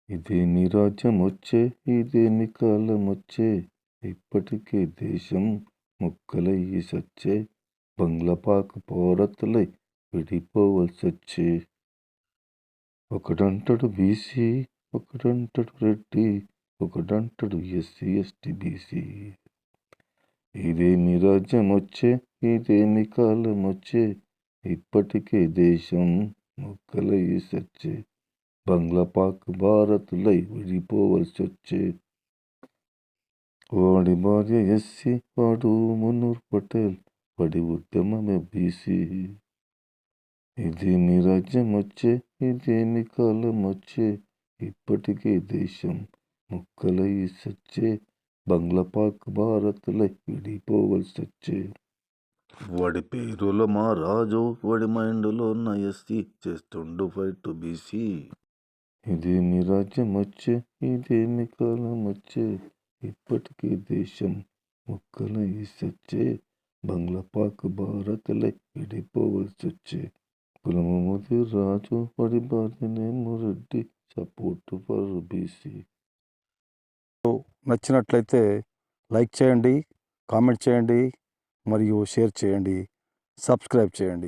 ఇదేమి రాజ్యమొచ్చే, ఇదేమి కాలమొచ్చే, ఇప్పటికే దేశం ముక్కలయ్యి సచ్చే, బంగ్లాపాక్ భారత్లై విడిపోవల్సొచ్చే. ఒకడంటడు BC, ఒకడంటడు Reddy, ఒకడంటడు SC ST BC. ఇదేమి రాజ్యమొచ్చే, ఇదేమి కాలమొచ్చే, ఇప్పటికే దేశం ముక్కలయ్యి సచ్చే, బంగ్లాపాక్ భారత్లై విడిపోవల్సొచ్చే. వాడి భార్య ఎస్సీ, వాడు మునూర్ పటేల్, వాడి ఉద్యమమే బీసీ. ఇదేమి రాజ్యమొచ్చే, ఇదేమి కాలమొచ్చే, ఇప్పటికే దేశం ముక్కలయ్యి సచ్చే, బంగ్లాపాక్ భారత్లై విడిపోవల్సొచ్చే. వాడి పేరులో మా రాజు, వాడి మైండులో నా ఎస్సీ, చేస్తుండు ఫైట్ బీసీ. ఇదేమి రాజ్యమొచ్చే, ఇదేమి కాలమొచ్చే, ఇప్పటికే దేశం ముక్కలయ్యి సచ్చే, బంగ్లాపాక్ భారత్లై విడిపోవల్సొచ్చే. కులము ముది రాజు, వాడి భార్యనేమో రెడ్డి, సపోర్ట్ ఫర్ బీసీ. నచ్చినట్లయితే లైక్ చేయండి, కామెంట్ చేయండి మరియు షేర్ చేయండి, సబ్స్క్రైబ్ చేయండి.